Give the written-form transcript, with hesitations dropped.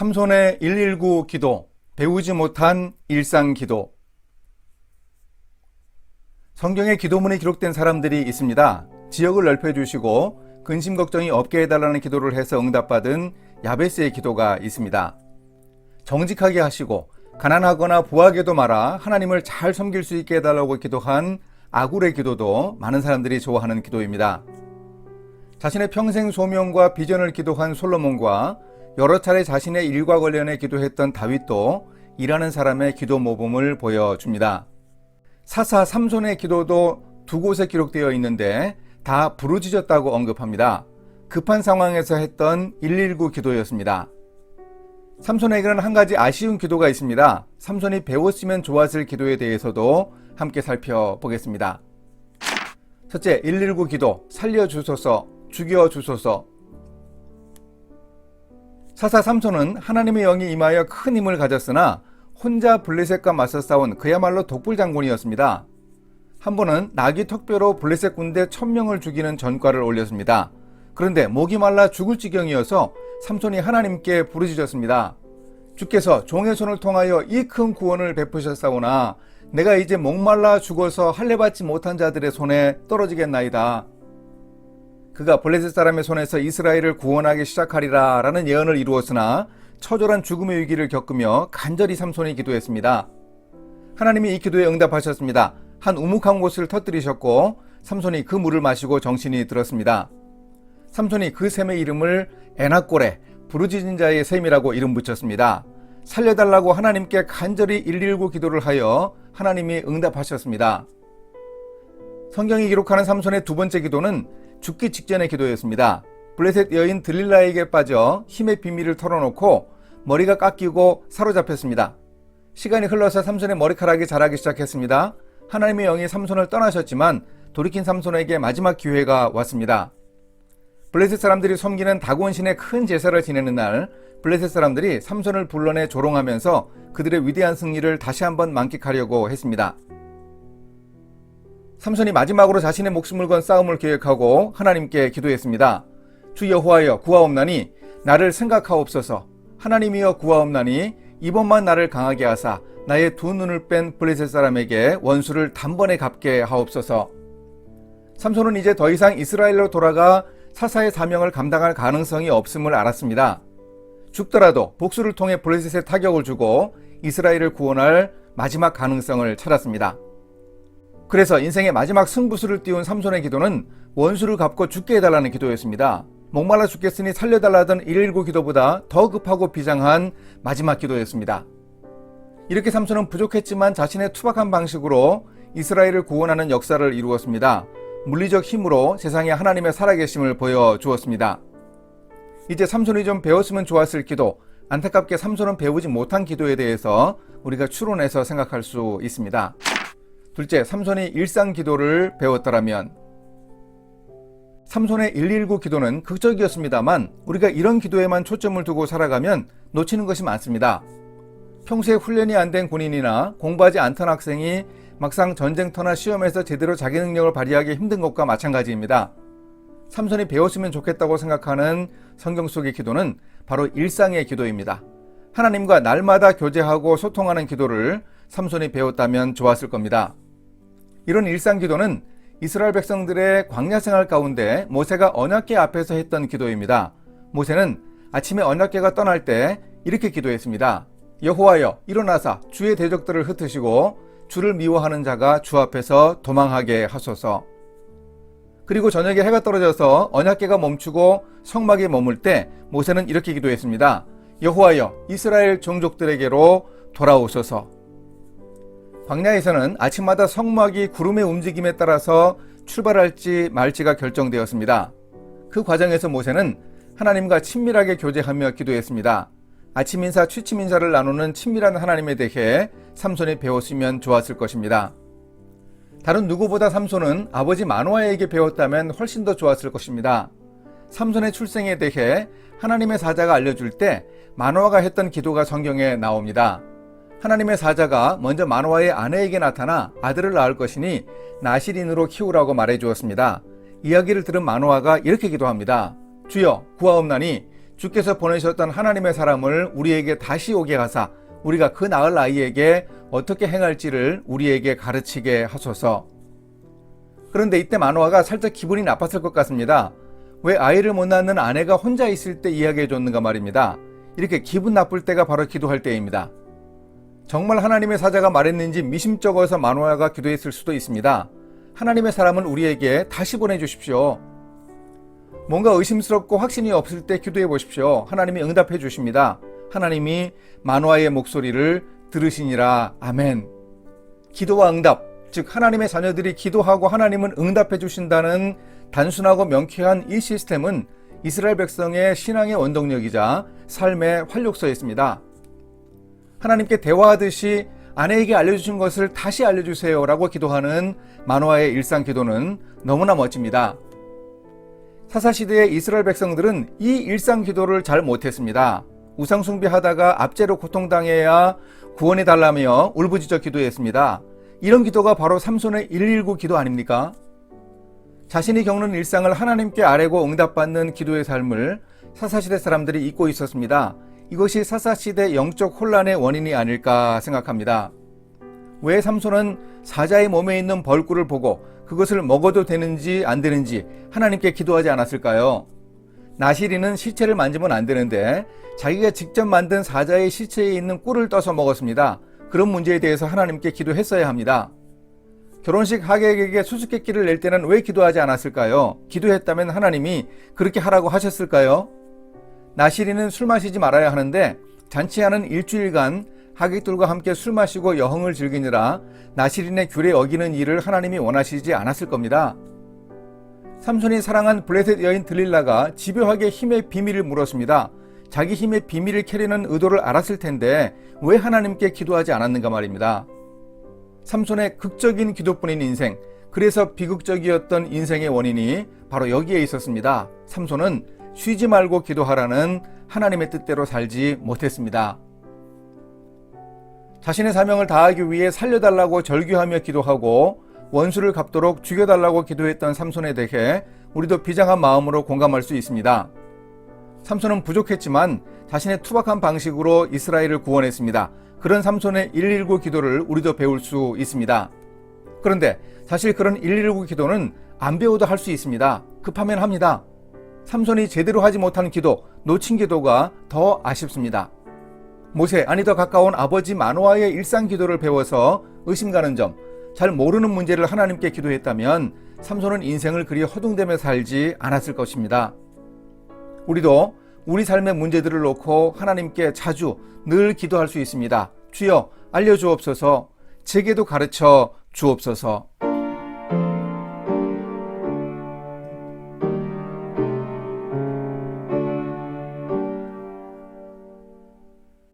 삼손의 119 기도, 배우지 못한 일상 기도. 성경에 기도문이 기록된 사람들이 있습니다. 지역을 넓혀주시고 근심 걱정이 없게 해달라는 기도를 해서 응답받은 야베스의 기도가 있습니다. 정직하게 하시고 가난하거나 부하게도 마라 하나님을 잘 섬길 수 있게 해달라고 기도한 아굴의 기도도 많은 사람들이 좋아하는 기도입니다. 자신의 평생 소명과 비전을 기도한 솔로몬과 여러 차례 자신의 일과 관련해 기도했던 다윗도 일하는 사람의 기도 모범을 보여줍니다. 사사 삼손의 기도도 두 곳에 기록되어 있는데 다 부르짖었다고 언급합니다. 급한 상황에서 했던 119 기도였습니다. 삼손에게는 한 가지 아쉬운 기도가 있습니다. 삼손이 배웠으면 좋았을 기도에 대해서도 함께 살펴보겠습니다. 첫째, 119 기도, 살려주소서, 죽여주소서. 사사 삼손은 하나님의 영이 임하여 큰 힘을 가졌으나 혼자 블레셋과 맞서 싸운 그야말로 독불장군이었습니다. 한 번은 나귀 턱뼈로 블레셋 군대 1000명을 죽이는 전과를 올렸습니다. 그런데 목이 말라 죽을 지경이어서 삼손이 하나님께 부르짖었습니다. 주께서 종의 손을 통하여 이 큰 구원을 베푸셨사오나 내가 이제 목말라 죽어서 할례받지 못한 자들의 손에 떨어지겠나이다. 그가 블레셋 사람의 손에서 이스라엘을 구원하기 시작하리라 라는 예언을 이루었으나 처절한 죽음의 위기를 겪으며 간절히 삼손이 기도했습니다. 하나님이 이 기도에 응답하셨습니다. 한 우묵한 곳을 터뜨리셨고 삼손이 그 물을 마시고 정신이 들었습니다. 삼손이 그 샘의 이름을 에나꼴에 부르짖은 자의 샘이라고 이름 붙였습니다. 살려달라고 하나님께 간절히 119 기도를 하여 하나님이 응답하셨습니다. 성경이 기록하는 삼손의 두 번째 기도는 죽기 직전의 기도였습니다. 블레셋 여인 들릴라에게 빠져 힘의 비밀을 털어놓고 머리가 깎이고 사로잡혔습니다. 시간이 흘러서 삼손의 머리카락이 자라기 시작했습니다. 하나님의 영이 삼손을 떠나셨지만 돌이킨 삼손에게 마지막 기회가 왔습니다. 블레셋 사람들이 섬기는 다곤 신의 큰 제사를 지내는 날 블레셋 사람들이 삼손을 불러내 조롱하면서 그들의 위대한 승리를 다시 한번 만끽하려고 했습니다. 삼손이 마지막으로 자신의 목숨을 건 싸움을 계획하고 하나님께 기도했습니다. 주 여호와여 구하옵나니 나를 생각하옵소서. 하나님이여 구하옵나니 이번만 나를 강하게 하사 나의 두 눈을 뺀 블레셋 사람에게 원수를 단번에 갚게 하옵소서. 삼손은 이제 더 이상 이스라엘로 돌아가 사사의 사명을 감당할 가능성이 없음을 알았습니다. 죽더라도 복수를 통해 블레셋에 타격을 주고 이스라엘을 구원할 마지막 가능성을 찾았습니다. 그래서 인생의 마지막 승부수를 띄운 삼손의 기도는 원수를 갚고 죽게 해달라는 기도였습니다. 목말라 죽겠으니 살려달라던 119 기도보다 더 급하고 비장한 마지막 기도였습니다. 이렇게 삼손은 부족했지만 자신의 투박한 방식으로 이스라엘을 구원하는 역사를 이루었습니다. 물리적 힘으로 세상에 하나님의 살아계심을 보여주었습니다. 이제 삼손이 좀 배웠으면 좋았을 기도, 안타깝게 삼손은 배우지 못한 기도에 대해서 우리가 추론해서 생각할 수 있습니다. 둘째, 삼손이 일상 기도를 배웠더라면. 삼손의 119 기도는 극적이었습니다만 우리가 이런 기도에만 초점을 두고 살아가면 놓치는 것이 많습니다. 평소에 훈련이 안 된 군인이나 공부하지 않던 학생이 막상 전쟁터나 시험에서 제대로 자기 능력을 발휘하기 힘든 것과 마찬가지입니다. 삼손이 배웠으면 좋겠다고 생각하는 성경 속의 기도는 바로 일상의 기도입니다. 하나님과 날마다 교제하고 소통하는 기도를 삼손이 배웠다면 좋았을 겁니다. 이런 일상 기도는 이스라엘 백성들의 광야 생활 가운데 모세가 언약궤 앞에서 했던 기도입니다. 모세는 아침에 언약궤가 떠날 때 이렇게 기도했습니다. 여호와여 일어나사 주의 대적들을 흩으시고 주를 미워하는 자가 주 앞에서 도망하게 하소서. 그리고 저녁에 해가 떨어져서 언약궤가 멈추고 성막에 머물 때 모세는 이렇게 기도했습니다. 여호와여 이스라엘 종족들에게로 돌아오소서. 광야에서는 아침마다 성막이 구름의 움직임에 따라서 출발할지 말지가 결정되었습니다. 그 과정에서 모세는 하나님과 친밀하게 교제하며 기도했습니다. 아침 인사, 취침 인사를 나누는 친밀한 하나님에 대해 삼손이 배웠으면 좋았을 것입니다. 다른 누구보다 삼손은 아버지 마노아에게 배웠다면 훨씬 더 좋았을 것입니다. 삼손의 출생에 대해 하나님의 사자가 알려줄 때 마노아가 했던 기도가 성경에 나옵니다. 하나님의 사자가 먼저 마노아의 아내에게 나타나 아들을 낳을 것이니 나실인으로 키우라고 말해 주었습니다. 이야기를 들은 마노아가 이렇게 기도합니다. 주여 구하옵나니 주께서 보내셨던 하나님의 사람을 우리에게 다시 오게 하사 우리가 그 낳을 아이에게 어떻게 행할지를 우리에게 가르치게 하소서. 그런데 이때 마노아가 살짝 기분이 나빴을 것 같습니다. 왜 아이를 못 낳는 아내가 혼자 있을 때 이야기해 줬는가 말입니다. 이렇게 기분 나쁠 때가 바로 기도할 때입니다. 정말 하나님의 사자가 말했는지 미심쩍어서 마노아가 기도했을 수도 있습니다. 하나님의 사람을 우리에게 다시 보내주십시오. 뭔가 의심스럽고 확신이 없을 때 기도해 보십시오. 하나님이 응답해 주십니다. 하나님이 마노아의 목소리를 들으시니라. 아멘. 기도와 응답, 즉 하나님의 자녀들이 기도하고 하나님은 응답해 주신다는 단순하고 명쾌한 이 시스템은 이스라엘 백성의 신앙의 원동력이자 삶의 활력소였습니다. 하나님께 대화하듯이 아내에게 알려주신 것을 다시 알려주세요 라고 기도하는 마노아의 일상 기도는 너무나 멋집니다. 사사시대의 이스라엘 백성들은 이 일상 기도를 잘 못했습니다. 우상숭배하다가 압제로 고통당해야 구원해달라며 울부짖어 기도했습니다. 이런 기도가 바로 삼손의 119 기도 아닙니까? 자신이 겪는 일상을 하나님께 아뢰고 응답받는 기도의 삶을 사사시대 사람들이 잊고 있었습니다. 이것이 사사시대 영적 혼란의 원인이 아닐까 생각합니다. 왜 삼손은 사자의 몸에 있는 벌꿀을 보고 그것을 먹어도 되는지 안 되는지 하나님께 기도하지 않았을까요? 나시리는 시체를 만지면 안 되는데 자기가 직접 만든 사자의 시체에 있는 꿀을 떠서 먹었습니다. 그런 문제에 대해서 하나님께 기도했어야 합니다. 결혼식 하객에게 수수께끼를 낼 때는 왜 기도하지 않았을까요? 기도했다면 하나님이 그렇게 하라고 하셨을까요? 나시리는 술 마시지 말아야 하는데 잔치하는 일주일간 하객들과 함께 술 마시고 여흥을 즐기느라 나시린의 규례 어기는 일을 하나님이 원하시지 않았을 겁니다. 삼손이 사랑한 블레셋 여인 들릴라가 집요하게 힘의 비밀을 물었습니다. 자기 힘의 비밀을 캐려는 의도를 알았을 텐데 왜 하나님께 기도하지 않았는가 말입니다. 삼손의 극적인 기도뿐인 인생, 그래서 비극적이었던 인생의 원인이 바로 여기에 있었습니다. 삼손은 쉬지 말고 기도하라는 하나님의 뜻대로 살지 못했습니다. 자신의 사명을 다하기 위해 살려달라고 절규하며 기도하고 원수를 갚도록 죽여달라고 기도했던 삼손에 대해 우리도 비장한 마음으로 공감할 수 있습니다. 삼손은 부족했지만 자신의 투박한 방식으로 이스라엘을 구원했습니다. 그런 삼손의 119 기도를 우리도 배울 수 있습니다. 그런데 사실 그런 119 기도는 안 배워도 할 수 있습니다. 급하면 합니다. 삼손이 제대로 하지 못한 기도, 놓친 기도가 더 아쉽습니다. 모세, 아니 더 가까운 아버지 마노아의 일상 기도를 배워서 의심 가는 점, 잘 모르는 문제를 하나님께 기도했다면 삼손은 인생을 그리 허둥대며 살지 않았을 것입니다. 우리도 우리 삶의 문제들을 놓고 하나님께 자주 늘 기도할 수 있습니다. 주여 알려주옵소서, 제게도 가르쳐 주옵소서.